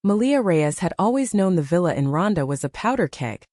Malia Reyes had always known the villa in Ronda was a powder keg,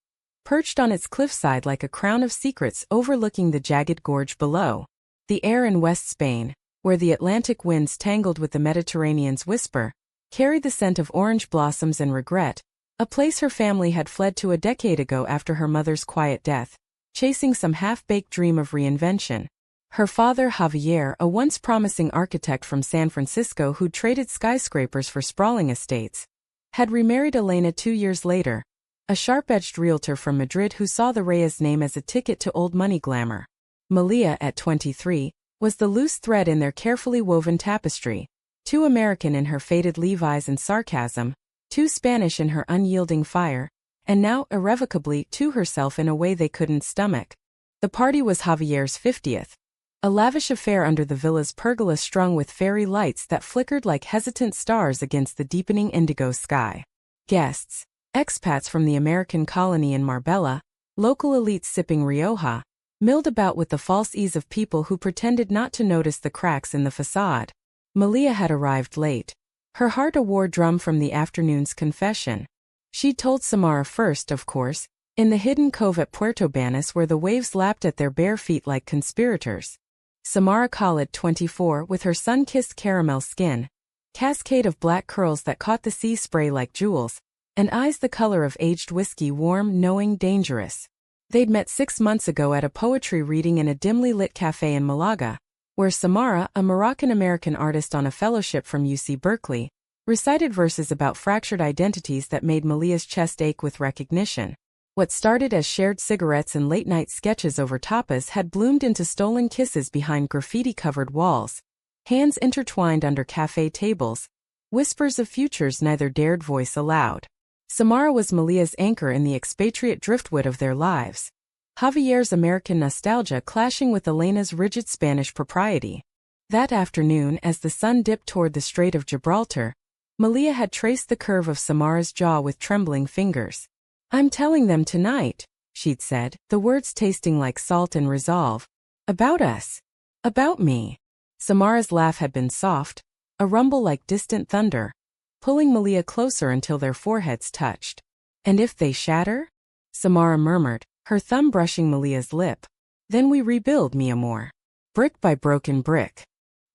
perched on its cliffside like a crown of secrets overlooking the jagged gorge below. The air in West Spain, where the Atlantic winds tangled with the Mediterranean's whisper, carried the scent of orange blossoms and regret, a place her family had fled to a decade ago after her mother's quiet death, chasing some half-baked dream of reinvention. Her father, Javier, a once promising architect from San Francisco who traded skyscrapers for sprawling estates, had remarried Elena 2 years later, a sharp-edged realtor from Madrid who saw the Reyes name as a ticket to old money glamour. Malia, at 23, was the loose thread in their carefully woven tapestry, too American in her faded Levi's and sarcasm, too Spanish in her unyielding fire, and now irrevocably too herself in a way they couldn't stomach. The party was Javier's 50th, a lavish affair under the villa's pergola strung with fairy lights that flickered like hesitant stars against the deepening indigo sky. Guests, expats from the American colony in Marbella, local elites sipping Rioja, milled about with the false ease of people who pretended not to notice the cracks in the facade. Malia had arrived late, her heart a war drum from the afternoon's confession. She'd told Samara first, of course, in the hidden cove at Puerto Banus where the waves lapped at their bare feet like conspirators. Samara Khalid, 24, with her sun-kissed caramel skin, cascade of black curls that caught the sea spray like jewels, and eyes the color of aged whiskey, warm, knowing, dangerous. They'd met 6 months ago at a poetry reading in a dimly lit cafe in Malaga, where Samara, a Moroccan-American artist on a fellowship from UC Berkeley, recited verses about fractured identities that made Malia's chest ache with recognition. What started as shared cigarettes and late-night sketches over tapas had bloomed into stolen kisses behind graffiti-covered walls, hands intertwined under cafe tables, whispers of futures neither dared voice aloud. Samara was Malia's anchor in the expatriate driftwood of their lives, Javier's American nostalgia clashing with Elena's rigid Spanish propriety. That afternoon, as the sun dipped toward the Strait of Gibraltar, Malia had traced the curve of Samara's jaw with trembling fingers. "I'm telling them tonight," she'd said, the words tasting like salt and resolve. "About us. About me." Samara's laugh had been soft, a rumble like distant thunder, pulling Malia closer until their foreheads touched. "And if they shatter?" Samara murmured, her thumb brushing Malia's lip. "Then we rebuild, mi amor. Brick by broken brick."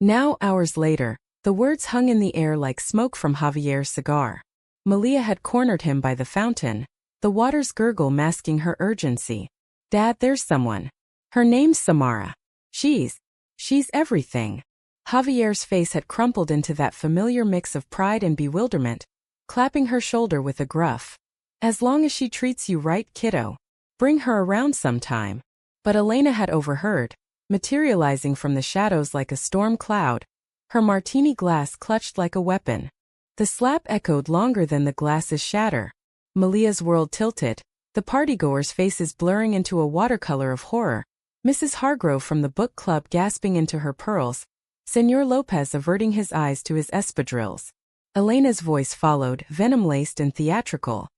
Now, hours later, the words hung in the air like smoke from Javier's cigar. Malia had cornered him by the fountain, the water's gurgle masking her urgency. "Dad, there's someone. Her name's Samara. She's everything." Javier's face had crumpled into that familiar mix of pride and bewilderment, clapping her shoulder with a gruff. "As long as she treats you right, kiddo. Bring her around sometime." But Elena had overheard, materializing from the shadows like a storm cloud, her martini glass clutched like a weapon. The slap echoed longer than the glass's shatter. Malia's world tilted, the partygoers' faces blurring into a watercolor of horror, Mrs. Hargrove from the book club gasping into her pearls, Señor Lopez averting his eyes to his espadrilles. Elena's voice followed, venom-laced and theatrical.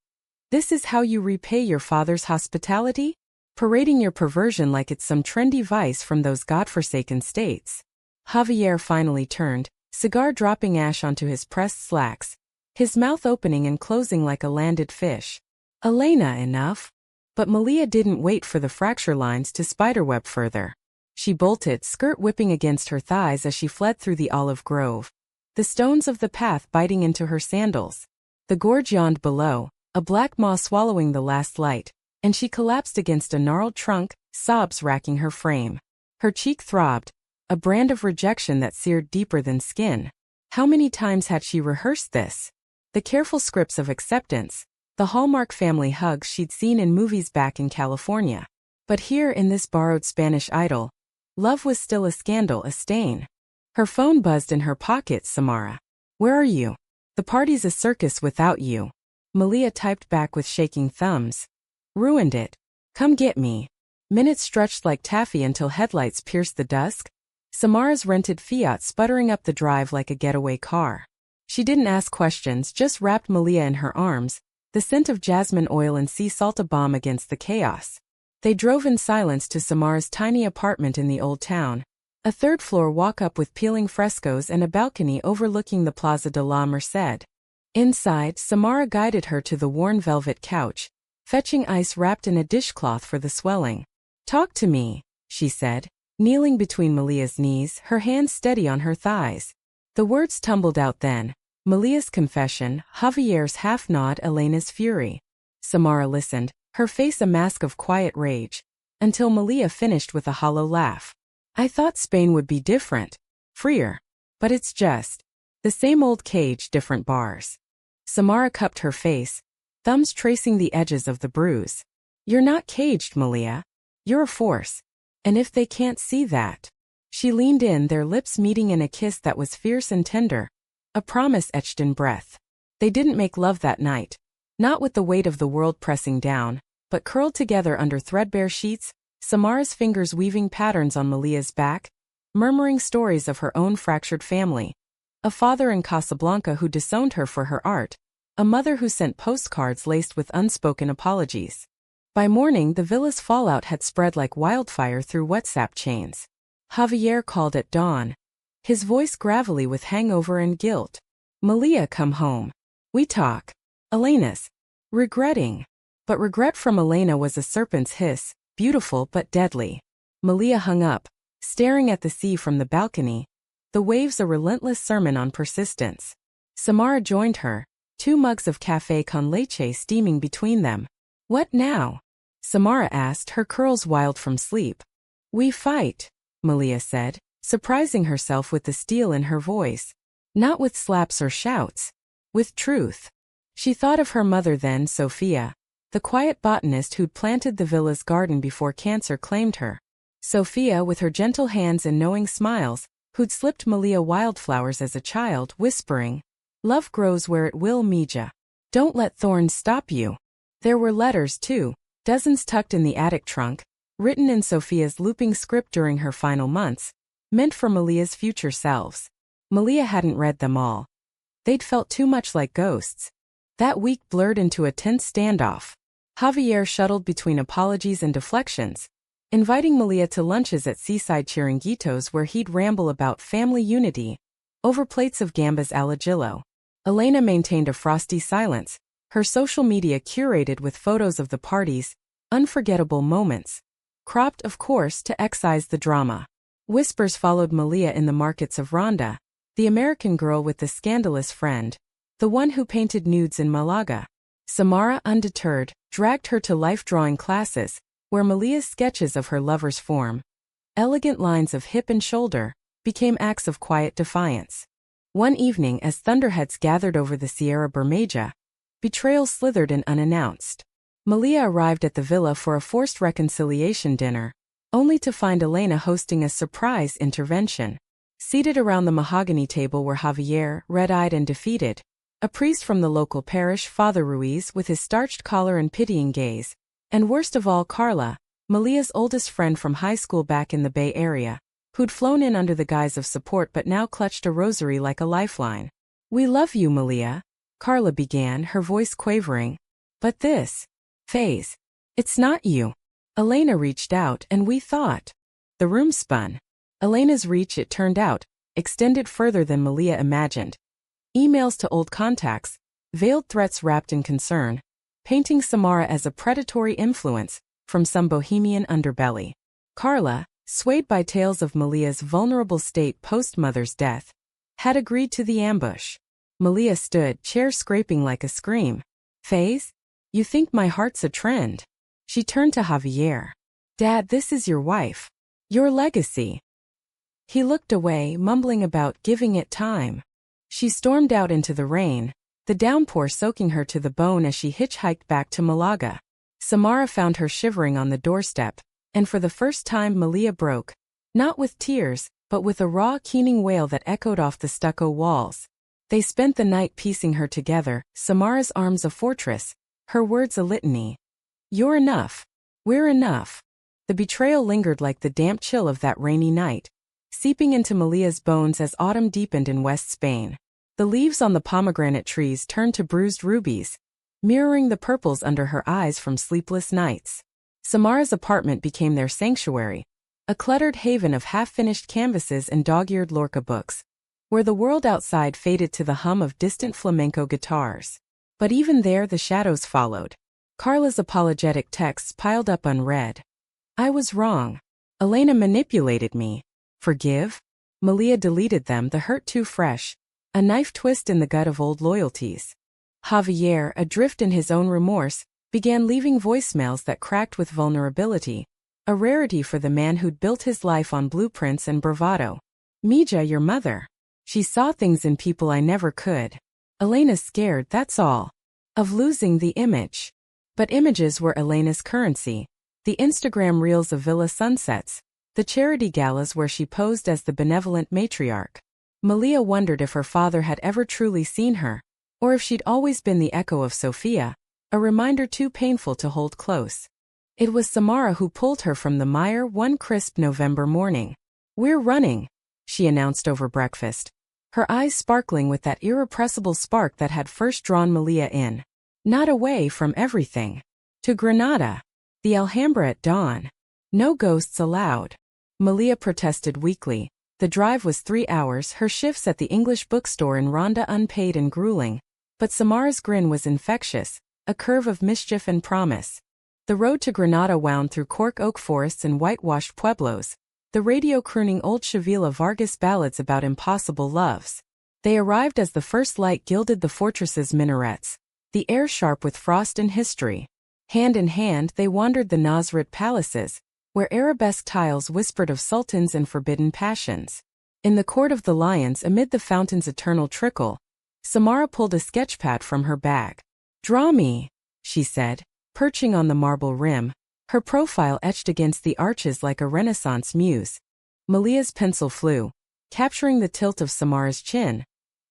"This is how you repay your father's hospitality? Parading your perversion like it's some trendy vice from those godforsaken states." Javier finally turned, cigar dropping ash onto his pressed slacks, his mouth opening and closing like a landed fish. "Elena, enough." But Malia didn't wait for the fracture lines to spiderweb further. She bolted, skirt whipping against her thighs as she fled through the olive grove, the stones of the path biting into her sandals. The gorge yawned below, a black maw swallowing the last light, and she collapsed against a gnarled trunk, sobs racking her frame. Her cheek throbbed, a brand of rejection that seared deeper than skin. How many times had she rehearsed this? The careful scripts of acceptance, the Hallmark family hugs she'd seen in movies back in California. But here in this borrowed Spanish idyll, love was still a scandal, a stain. Her phone buzzed in her pocket. "Samara. Where are you? The party's a circus without you." Malia typed back with shaking thumbs. "Ruined it. Come get me." Minutes stretched like taffy until headlights pierced the dusk, Samara's rented Fiat sputtering up the drive like a getaway car. She didn't ask questions, just wrapped Malia in her arms, the scent of jasmine oil and sea salt a balm against the chaos. They drove in silence to Samara's tiny apartment in the old town, a third-floor walk-up with peeling frescoes and a balcony overlooking the Plaza de la Merced. Inside, Samara guided her to the worn velvet couch, fetching ice wrapped in a dishcloth for the swelling. "Talk to me," she said, kneeling between Malia's knees, her hands steady on her thighs. The words tumbled out then. Malia's confession, Javier's half-nod, Elena's fury. Samara listened, her face a mask of quiet rage, until Malia finished with a hollow laugh. "I thought Spain would be different. Freer. But it's just the same old cage, different bars." Samara cupped her face, thumbs tracing the edges of the bruise. "You're not caged, Malia. You're a force. And if they can't see that..." She leaned in, their lips meeting in a kiss that was fierce and tender, a promise etched in breath. They didn't make love that night. Not with the weight of the world pressing down, but curled together under threadbare sheets, Samara's fingers weaving patterns on Malia's back, murmuring stories of her own fractured family. A father in Casablanca who disowned her for her art, a mother who sent postcards laced with unspoken apologies. By morning, the villa's fallout had spread like wildfire through WhatsApp chains. Javier called at dawn, his voice gravelly with hangover and guilt. "Malia, come home. We talk." Elena's regretting. But regret from Elena was a serpent's hiss, beautiful but deadly. Malia hung up, staring at the sea from the balcony, the waves a relentless sermon on persistence. Samara joined her, 2 mugs of café con leche steaming between them. "What now?" Samara asked, her curls wild from sleep. "We fight," Malia said, surprising herself with the steel in her voice. Not with slaps or shouts. With truth. She thought of her mother then, Sophia, the quiet botanist who'd planted the villa's garden before cancer claimed her. Sophia, with her gentle hands and knowing smiles, who'd slipped Malia wildflowers as a child, whispering, "Love grows where it will, Mija. Don't let thorns stop you." There were letters, too, dozens tucked in the attic trunk, written in Sophia's looping script during her final months, meant for Malia's future selves. Malia hadn't read them all. They'd felt too much like ghosts. That week blurred into a tense standoff. Javier shuttled between apologies and deflections, inviting Malia to lunches at seaside chiringuitos where he'd ramble about family unity, over plates of gambas al ajillo. Elena maintained a frosty silence, her social media curated with photos of the parties, unforgettable moments, cropped, of course, to excise the drama. Whispers followed Malia in the markets of Ronda, the American girl with the scandalous friend, the one who painted nudes in Malaga. Samara, undeterred, dragged her to life-drawing classes, where Malia's sketches of her lover's form, elegant lines of hip and shoulder, became acts of quiet defiance. One evening, as thunderheads gathered over the Sierra Bermeja, betrayal slithered in unannounced. Malia arrived at the villa for a forced reconciliation dinner, only to find Elena hosting a surprise intervention. Seated around the mahogany table were Javier, red-eyed and defeated, a priest from the local parish, Father Ruiz, with his starched collar and pitying gaze, and worst of all, Carla, Malia's oldest friend from high school back in the Bay Area, who'd flown in under the guise of support but now clutched a rosary like a lifeline. "We love you, Malia," Carla began, her voice quavering. "But this phase, it's not you." Elena reached out, and we thought. The room spun. Elena's reach, it turned out, extended further than Malia imagined. Emails to old contacts, veiled threats wrapped in concern, painting Samara as a predatory influence from some bohemian underbelly. Carla, swayed by tales of Malia's vulnerable state post-mother's death, had agreed to the ambush. Malia stood, chair scraping like a scream. "Faze? You think my heart's a trend?" She turned to Javier. "Dad, this is your wife. Your legacy." He looked away, mumbling about giving it time. She stormed out into the rain, the downpour soaking her to the bone as she hitchhiked back to Malaga. Samara found her shivering on the doorstep, and for the first time Malia broke, not with tears, but with a raw, keening wail that echoed off the stucco walls. They spent the night piecing her together, Samara's arms a fortress, her words a litany. "You're enough. We're enough." The betrayal lingered like the damp chill of that rainy night, seeping into Malia's bones as autumn deepened in West Spain. The leaves on the pomegranate trees turned to bruised rubies, mirroring the purples under her eyes from sleepless nights. Samara's apartment became their sanctuary, a cluttered haven of half-finished canvases and dog-eared Lorca books, where the world outside faded to the hum of distant flamenco guitars. But even there the shadows followed. Carla's apologetic texts piled up unread. I was wrong. Elena manipulated me. Forgive? Malia deleted them, the hurt too fresh. A knife twist in the gut of old loyalties. Javier, adrift in his own remorse, began leaving voicemails that cracked with vulnerability, a rarity for the man who'd built his life on blueprints and bravado. Mija, your mother. She saw things in people I never could. Elena's scared, that's all. Of losing the image. But images were Elena's currency. The Instagram reels of villa sunsets, the charity galas where she posed as the benevolent matriarch. Malia wondered if her father had ever truly seen her, or if she'd always been the echo of Sofia, a reminder too painful to hold close. It was Samara who pulled her from the mire one crisp November morning. We're running, she announced over breakfast, her eyes sparkling with that irrepressible spark that had first drawn Malia in. Not away from everything. To Granada. The Alhambra at dawn. No ghosts allowed. Malia protested weakly. The drive was 3 hours, her shifts at the English bookstore in Ronda unpaid and grueling. But Samara's grin was infectious, a curve of mischief and promise. The road to Granada wound through cork oak forests and whitewashed pueblos, the radio crooning old Chavila Vargas ballads about impossible loves. They arrived as the first light gilded the fortress's minarets, the air sharp with frost and history. Hand in hand they wandered the Nasrid palaces, where arabesque tiles whispered of sultans and forbidden passions. In the court of the lions amid the fountain's eternal trickle, Samara pulled a sketchpad from her bag. Draw me, she said, perching on the marble rim, her profile etched against the arches like a Renaissance muse. Malia's pencil flew, capturing the tilt of Samara's chin,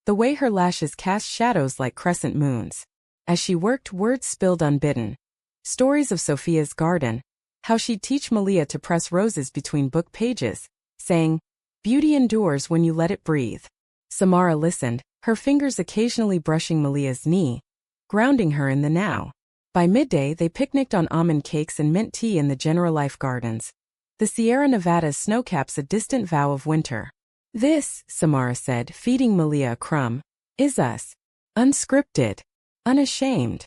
the way her lashes cast shadows like crescent moons. As she worked, words spilled unbidden. Stories of Sophia's garden, how she'd teach Malia to press roses between book pages, saying, "Beauty endures when you let it breathe." Samara listened, her fingers occasionally brushing Malia's knee, grounding her in the now. By midday they picnicked on almond cakes and mint tea in the Generalife Gardens. The Sierra Nevadas snowcaps a distant vow of winter. This, Samara said, feeding Malia a crumb, is us. Unscripted. Unashamed.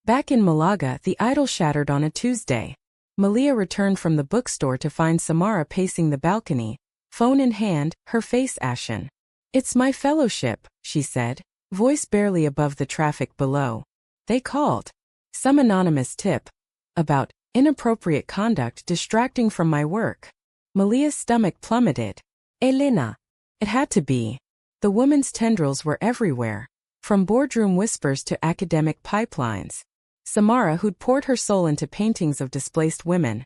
Back in Malaga, the idol shattered on a Tuesday. Malia returned from the bookstore to find Samara pacing the balcony, phone in hand, her face ashen. It's my fellowship, she said, voice barely above the traffic below. They called. Some anonymous tip. About inappropriate conduct distracting from my work. Malia's stomach plummeted. Elena. It had to be. The woman's tendrils were everywhere, from boardroom whispers to academic pipelines. Samara, who'd poured her soul into paintings of displaced women,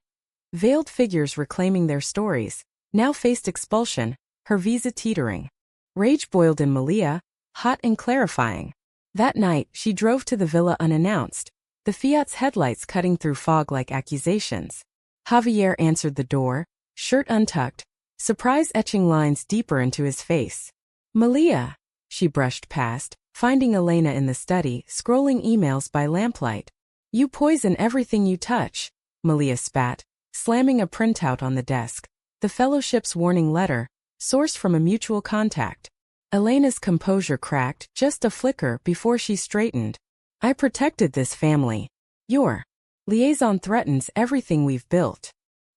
veiled figures reclaiming their stories, now faced expulsion, her visa teetering. Rage boiled in Malia, hot and clarifying. That night, she drove to the villa unannounced, the Fiat's headlights cutting through fog like accusations. Javier answered the door, shirt untucked, surprise etching lines deeper into his face. Malia, she brushed past, finding Elena in the study, scrolling emails by lamplight. You poison everything you touch, Malia spat, slamming a printout on the desk. The fellowship's warning letter, sourced from a mutual contact. Elena's composure cracked, just a flicker before she straightened. I protected this family. Your liaison threatens everything we've built.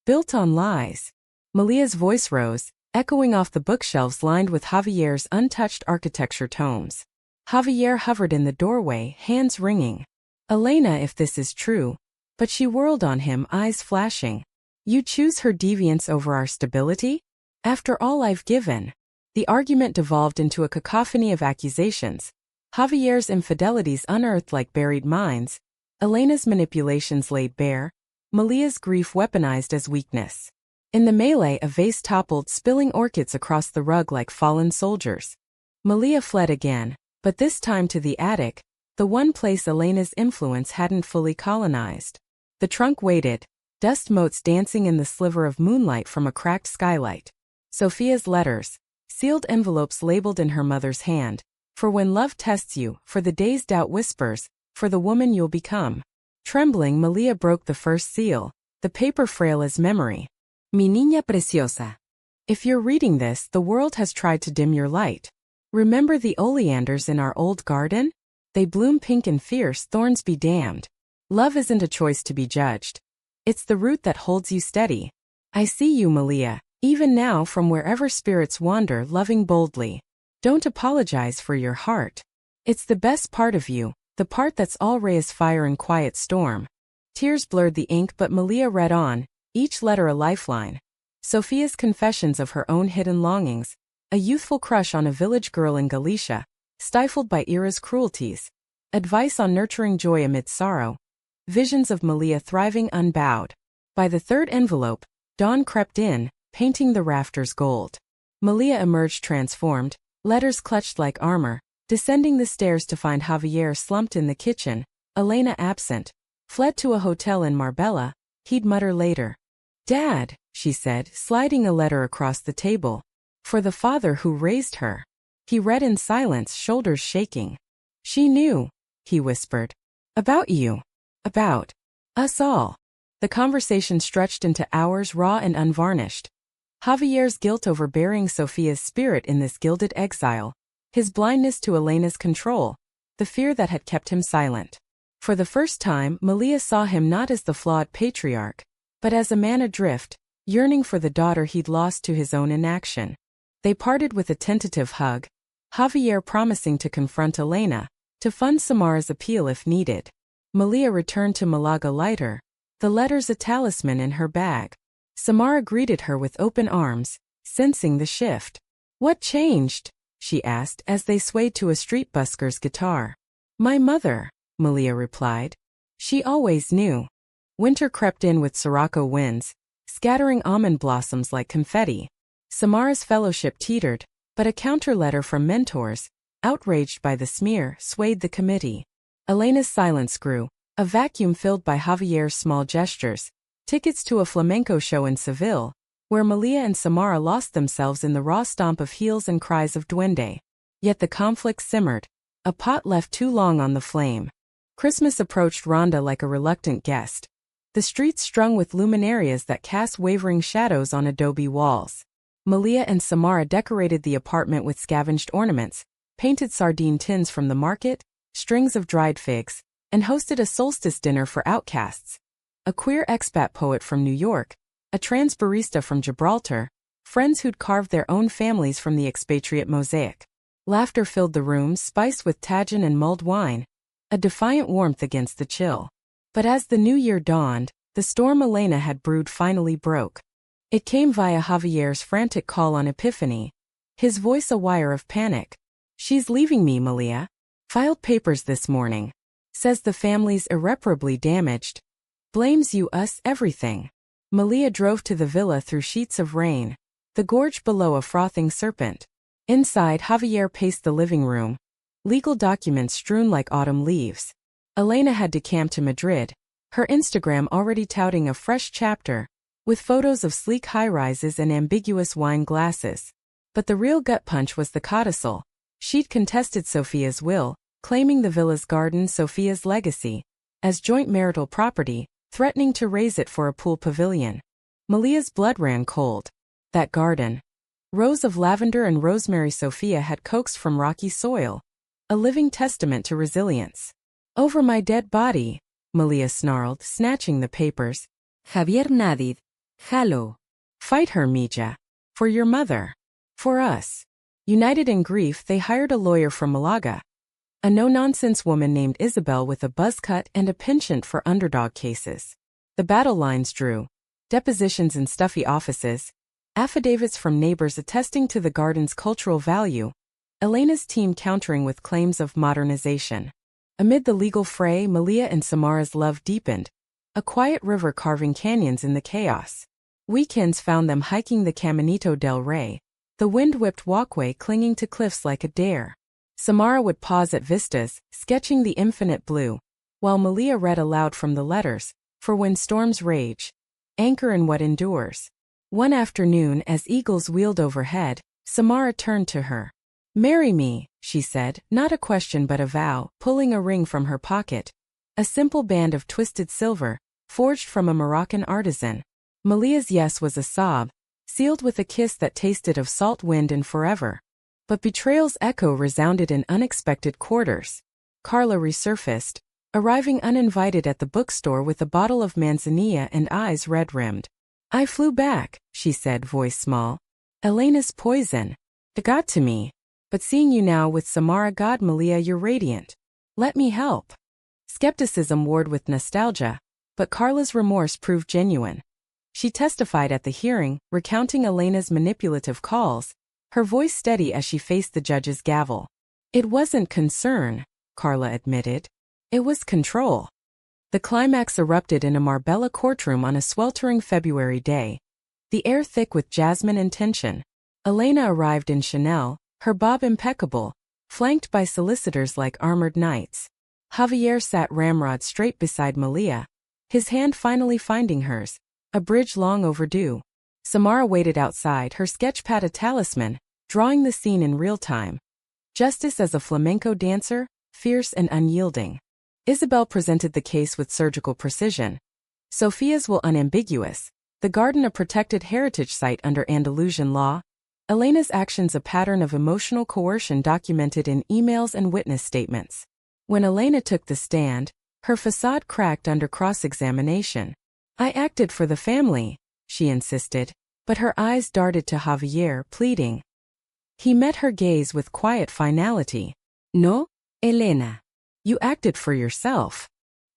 Built on lies. Malia's voice rose, echoing off the bookshelves lined with Javier's untouched architecture tomes. Javier hovered in the doorway, hands wringing. Elena, if this is true. But she whirled on him, eyes flashing. You choose her deviance over our stability? After all I've given. The argument devolved into a cacophony of accusations. Javier's infidelities unearthed like buried mines. Elena's manipulations laid bare. Malia's grief weaponized as weakness. In the melee, a vase toppled, spilling orchids across the rug like fallen soldiers. Malia fled again, but this time to the attic, the one place Elena's influence hadn't fully colonized. The trunk waited, dust motes dancing in the sliver of moonlight from a cracked skylight. Sophia's letters, sealed envelopes labeled in her mother's hand, for when love tests you, for the day's doubt whispers, for the woman you'll become. Trembling, Malia broke the first seal, the paper frail as memory. Mi niña preciosa. If you're reading this, the world has tried to dim your light. Remember the oleanders in our old garden? They bloom pink and fierce, thorns be damned. Love isn't a choice to be judged. It's the root that holds you steady. I see you, Malia, even now from wherever spirits wander, loving boldly. Don't apologize for your heart. It's the best part of you, the part that's all rays fire and quiet storm. Tears blurred the ink, but Malia read on, each letter a lifeline. Sophia's confessions of her own hidden longings, a youthful crush on a village girl in Galicia, stifled by era's cruelties, advice on nurturing joy amid sorrow, visions of Malia thriving unbowed. By the third envelope, dawn crept in, painting the rafters gold. Malia emerged transformed, letters clutched like armor, descending the stairs to find Javier slumped in the kitchen, Elena absent, fled to a hotel in Marbella, he'd mutter later. Dad, she said, sliding a letter across the table. For the father who raised her. He read in silence, shoulders shaking. She knew, he whispered. About you. About us all. The conversation stretched into hours, raw and unvarnished. Javier's guilt over burying Sophia's spirit in this gilded exile, his blindness to Elena's control, the fear that had kept him silent. For the first time, Malia saw him not as the flawed patriarch, but as a man adrift, yearning for the daughter he'd lost to his own inaction. They parted with a tentative hug, Javier promising to confront Elena, to fund Samara's appeal if needed. Malia returned to Malaga lighter, the letters a talisman in her bag. Samara greeted her with open arms, sensing the shift. What changed? She asked as they swayed to a street busker's guitar. My mother, Malia replied. She always knew. Winter crept in with sirocco winds, scattering almond blossoms like confetti. Samara's fellowship teetered, but a counter-letter from mentors, outraged by the smear, swayed the committee. Elena's silence grew, a vacuum filled by Javier's small gestures, tickets to a flamenco show in Seville, where Malia and Samara lost themselves in the raw stomp of heels and cries of duende. Yet the conflict simmered, a pot left too long on the flame. Christmas approached Rhonda like a reluctant guest. The streets strung with luminarias that cast wavering shadows on adobe walls. Malia and Samara decorated the apartment with scavenged ornaments, painted sardine tins from the market, strings of dried figs, and hosted a solstice dinner for outcasts. A queer expat poet from New York, a trans barista from Gibraltar, friends who'd carved their own families from the expatriate mosaic. Laughter filled the room, spiced with tagine and mulled wine, a defiant warmth against the chill. But as the new year dawned, the storm Elena had brewed finally broke. It came via Javier's frantic call on Epiphany, his voice a wire of panic. She's leaving me, Malia. Filed papers this morning. Says the family's irreparably damaged. Blames you, us, everything. Malia drove to the villa through sheets of rain, the gorge below a frothing serpent. Inside, Javier paced the living room, legal documents strewn like autumn leaves. Elena had decamped to Madrid, her Instagram already touting a fresh chapter, with photos of sleek high-rises and ambiguous wine glasses. But the real gut punch was the codicil. She'd contested Sophia's will, claiming the villa's garden, Sophia's legacy, as joint marital property, threatening to raise it for a pool pavilion. Malia's blood ran cold. That garden. Rows of lavender and rosemary Sophia had coaxed from rocky soil. A living testament to resilience. Over my dead body, Malia snarled, snatching the papers. Javier Nadid. Hello. Fight her, Mija. For your mother. For us. United in grief, they hired a lawyer from Malaga. A no-nonsense woman named Isabel with a buzz cut and a penchant for underdog cases. The battle lines drew. Depositions in stuffy offices. Affidavits from neighbors attesting to the garden's cultural value. Elena's team countering with claims of modernization. Amid the legal fray, Malia and Samara's love deepened. A quiet river carving canyons in the chaos. Weekends found them hiking the Caminito del Rey, the wind-whipped walkway clinging to cliffs like a dare. Samara would pause at vistas, sketching the infinite blue, while Malia read aloud from the letters, for when storms rage, anchor in what endures. One afternoon, as eagles wheeled overhead, Samara turned to her. Marry me, she said, not a question but a vow, pulling a ring from her pocket. A simple band of twisted silver, forged from a Moroccan artisan. Malia's yes was a sob, sealed with a kiss that tasted of salt wind and forever. But betrayal's echo resounded in unexpected quarters. Carla resurfaced, arriving uninvited at the bookstore with a bottle of manzanilla and eyes red-rimmed. "I flew back," she said, voice small. "Elena's poison. It got to me. But seeing you now with Samara, God, Malia, you're radiant. Let me help." Skepticism warred with nostalgia, but Carla's remorse proved genuine. She testified at the hearing, recounting Elena's manipulative calls, her voice steady as she faced the judge's gavel. "It wasn't concern," Carla admitted. "It was control." The climax erupted in a Marbella courtroom on a sweltering February day, the air thick with jasmine and tension. Elena arrived in Chanel, her bob impeccable, flanked by solicitors like armored knights. Javier sat ramrod straight beside Malia, his hand finally finding hers, a bridge long overdue. Samara waited outside, her sketchpad a talisman, drawing the scene in real time. Justice as a flamenco dancer, fierce and unyielding. Isabel presented the case with surgical precision. Sophia's will unambiguous, the garden a protected heritage site under Andalusian law. Elena's actions a pattern of emotional coercion documented in emails and witness statements. When Elena took the stand, her facade cracked under cross-examination. "I acted for the family," she insisted, but her eyes darted to Javier, pleading. He met her gaze with quiet finality. "No, Elena. You acted for yourself."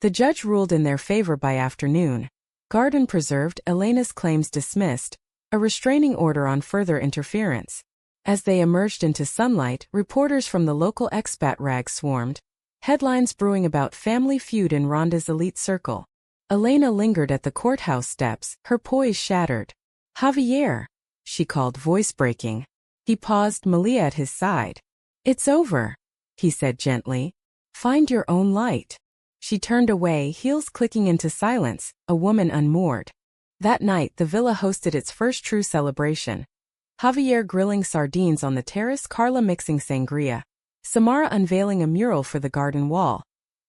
The judge ruled in their favor by afternoon. Garden preserved, Elena's claims dismissed, a restraining order on further interference. As they emerged into sunlight, reporters from the local expat rag swarmed, headlines brewing about family feud in Rhonda's elite circle. Elena lingered at the courthouse steps, her poise shattered. "Javier," she called, voice breaking. He paused, Malia at his side. "It's over," he said gently. "Find your own light." She turned away, heels clicking into silence, a woman unmoored. That night, the villa hosted its first true celebration. Javier grilling sardines on the terrace, Carla mixing sangria, Samara unveiling a mural for the garden wall,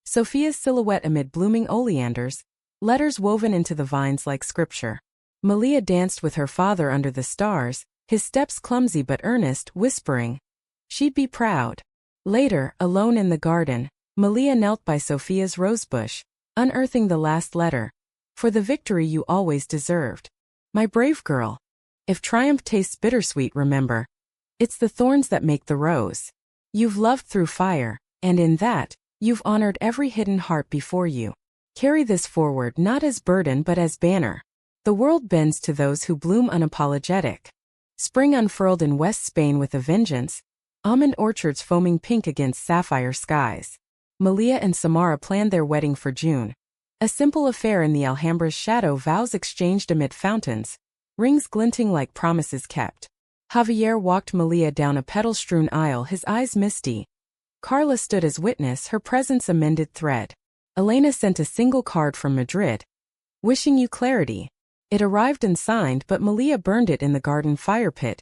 Sophia's silhouette amid blooming oleanders, letters woven into the vines like scripture. Malia danced with her father under the stars, his steps clumsy but earnest, whispering, she'd be proud. Later, alone in the garden, Malia knelt by Sophia's rosebush, unearthing the last letter. "For the victory you always deserved. My brave girl. If triumph tastes bittersweet, remember, it's the thorns that make the rose. You've loved through fire, and in that, you've honored every hidden heart before you. Carry this forward not as burden but as banner. The world bends to those who bloom unapologetic." Spring unfurled in West Spain with a vengeance, almond orchards foaming pink against sapphire skies. Malia and Samara planned their wedding for June. A simple affair in the Alhambra's shadow, vows exchanged amid fountains, rings glinting like promises kept. Javier walked Malia down a petal-strewn aisle, his eyes misty. Carla stood as witness, her presence a mended thread. Elena sent a single card from Madrid, wishing you clarity. It arrived unsigned, but Malia burned it in the garden fire pit,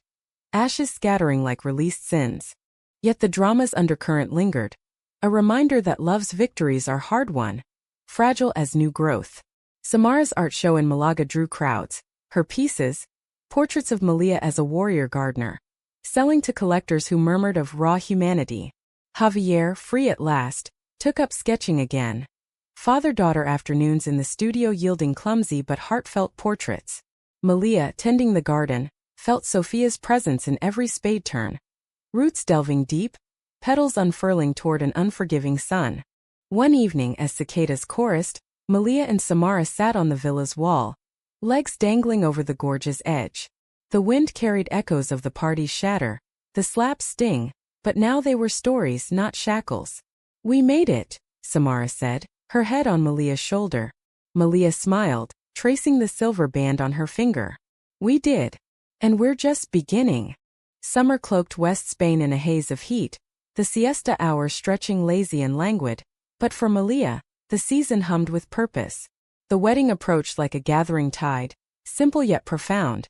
ashes scattering like released sins. Yet the drama's undercurrent lingered, a reminder that love's victories are hard-won, fragile as new growth. Samara's art show in Malaga drew crowds, her pieces, portraits of Malia as a warrior gardener, selling to collectors who murmured of raw humanity. Javier, free at last, took up sketching again. Father-daughter afternoons in the studio yielding clumsy but heartfelt portraits. Malia, tending the garden, felt Sophia's presence in every spade turn. Roots delving deep, petals unfurling toward an unforgiving sun. One evening as cicadas chorused, Malia and Samara sat on the villa's wall, legs dangling over the gorge's edge. The wind carried echoes of the party's shatter, the slaps sting, but now they were stories, not shackles. "We made it," Samara said, her head on Malia's shoulder. Malia smiled, tracing the silver band on her finger. "We did. And we're just beginning." Summer cloaked West Spain in a haze of heat, the siesta hours stretching lazy and languid, but for Malia, the season hummed with purpose. The wedding approached like a gathering tide, simple yet profound.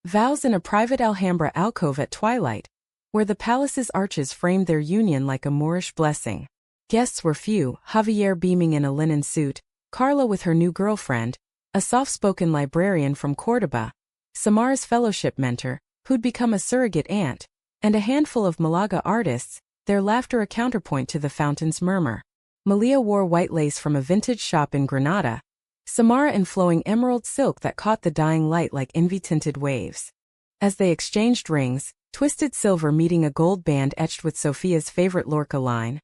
Vows in a private Alhambra alcove at twilight, where the palace's arches framed their union like a Moorish blessing. Guests were few, Javier beaming in a linen suit, Carla with her new girlfriend, a soft-spoken librarian from Córdoba, Samara's fellowship mentor, who'd become a surrogate aunt, and a handful of Malaga artists, their laughter a counterpoint to the fountain's murmur. Malia wore white lace from a vintage shop in Granada, Samara in flowing emerald silk that caught the dying light like envy-tinted waves. As they exchanged rings, twisted silver meeting a gold band etched with Sophia's favorite Lorca line.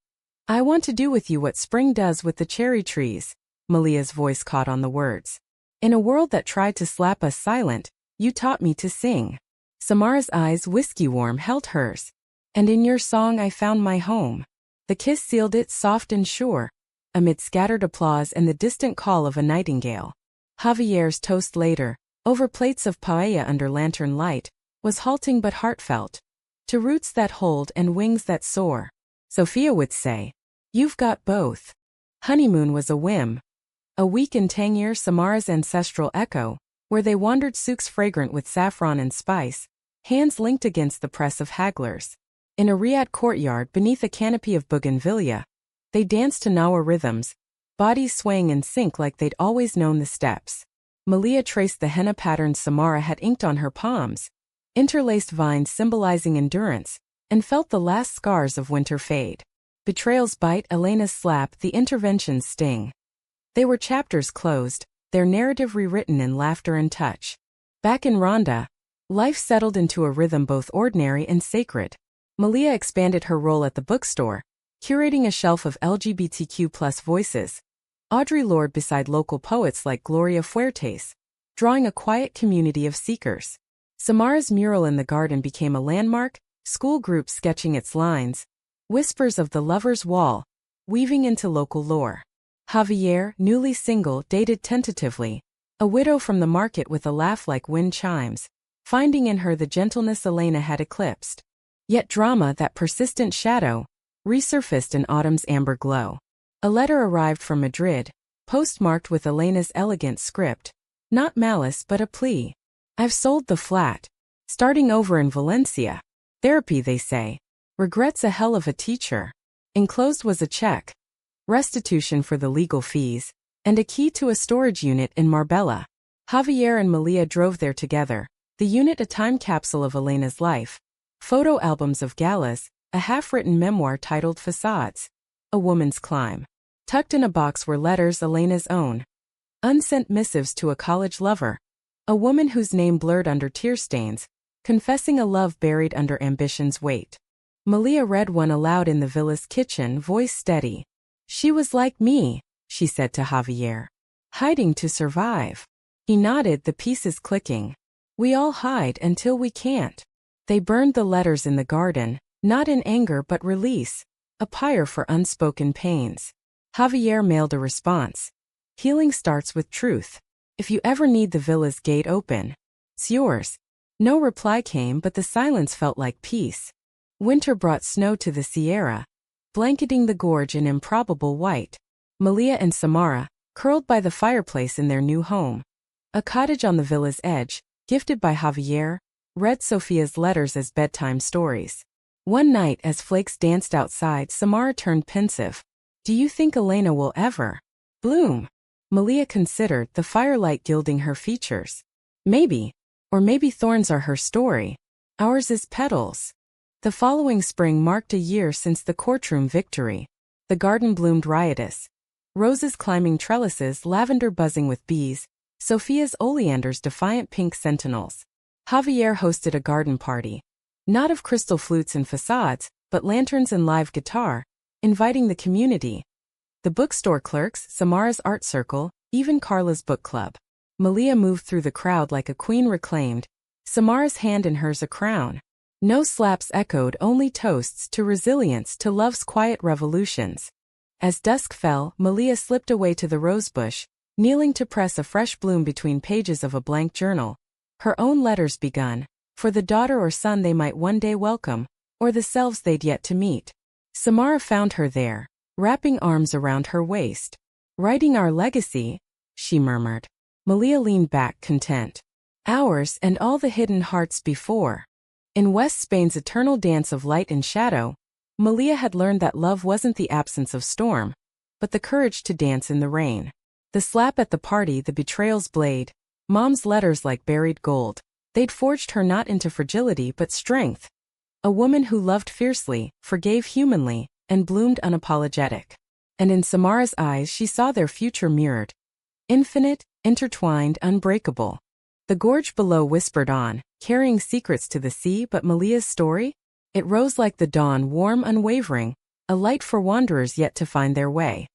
"I want to do with you what spring does with the cherry trees," Malia's voice caught on the words. "In a world that tried to slap us silent, you taught me to sing." Samara's eyes, whiskey-warm, held hers. "And in your song I found my home." The kiss sealed it, soft and sure, amid scattered applause and the distant call of a nightingale. Javier's toast later, over plates of paella under lantern light, was halting but heartfelt. "To roots that hold and wings that soar," Sophia would say. "You've got both." Honeymoon was a whim. A week in Tangier, Samara's ancestral echo, where they wandered souks fragrant with saffron and spice, hands linked against the press of hagglers. In a Riyadh courtyard beneath a canopy of bougainvillea, they danced to Nawa rhythms, bodies swaying in sync like they'd always known the steps. Malia traced the henna patterns Samara had inked on her palms, interlaced vines symbolizing endurance, and felt the last scars of winter fade. Betrayal's bite, Elena's slap, the intervention's sting. They were chapters closed, their narrative rewritten in laughter and touch. Back in Ronda, life settled into a rhythm both ordinary and sacred. Malia expanded her role at the bookstore, curating a shelf of LGBTQ+ voices. Audre Lorde beside local poets like Gloria Fuertes, drawing a quiet community of seekers. Samara's mural in the garden became a landmark, school groups sketching its lines, whispers of the lover's wall, weaving into local lore. Javier, newly single, dated tentatively, a widow from the market with a laugh like wind chimes, finding in her the gentleness Elena had eclipsed. Yet drama, that persistent shadow, resurfaced in autumn's amber glow. A letter arrived from Madrid, postmarked with Elena's elegant script. Not malice but a plea. "I've sold the flat. Starting over in Valencia. Therapy, they say. Regrets a hell of a teacher." Enclosed was a check, restitution for the legal fees, and a key to a storage unit in Marbella. Javier and Malia drove there together, the unit a time capsule of Elena's life. Photo albums of galas, a half-written memoir titled Facades, A Woman's Climb. Tucked in a box were letters Elena's own. Unsent missives to a college lover. A woman whose name blurred under tear stains, confessing a love buried under ambition's weight. Malia read one aloud in the villa's kitchen, voice steady. "She was like me," she said to Javier. "Hiding to survive." He nodded, the pieces clicking. "We all hide until we can't." They burned the letters in the garden, not in anger but release, a pyre for unspoken pains. Javier mailed a response. "Healing starts with truth. If you ever need the villa's gate open, it's yours." No reply came, but the silence felt like peace. Winter brought snow to the Sierra, blanketing the gorge in improbable white. Malia and Samara, curled by the fireplace in their new home, a cottage on the villa's edge, gifted by Javier, read Sophia's letters as bedtime stories. One night as flakes danced outside, Samara turned pensive. "Do you think Elena will ever bloom?" Malia considered, the firelight gilding her features. "Maybe. Or maybe thorns are her story. Ours is petals." The following spring marked a year since the courtroom victory. The garden bloomed riotous. Roses climbing trellises, lavender buzzing with bees, Sophia's oleanders defiant pink sentinels. Javier hosted a garden party. Not of crystal flutes and facades, but lanterns and live guitar, inviting the community. The bookstore clerks, Samara's art circle, even Carla's book club. Malia moved through the crowd like a queen reclaimed, Samara's hand in hers a crown. No slaps echoed, only toasts to resilience, to love's quiet revolutions. As dusk fell, Malia slipped away to the rosebush, kneeling to press a fresh bloom between pages of a blank journal. Her own letters begun, for the daughter or son they might one day welcome, or the selves they'd yet to meet. Samara found her there, wrapping arms around her waist. "Writing our legacy," she murmured. Malia leaned back, content. "Ours and all the hidden hearts before." In West Spain's eternal dance of light and shadow, Malia had learned that love wasn't the absence of storm, but the courage to dance in the rain. The slap at the party, the betrayal's blade, Mom's letters like buried gold. They'd forged her not into fragility but strength. A woman who loved fiercely, forgave humanly, and bloomed unapologetic. And in Samara's eyes she saw their future mirrored. Infinite, intertwined, unbreakable. The gorge below whispered on, carrying secrets to the sea, but Malia's story? It rose like the dawn, warm, unwavering, a light for wanderers yet to find their way.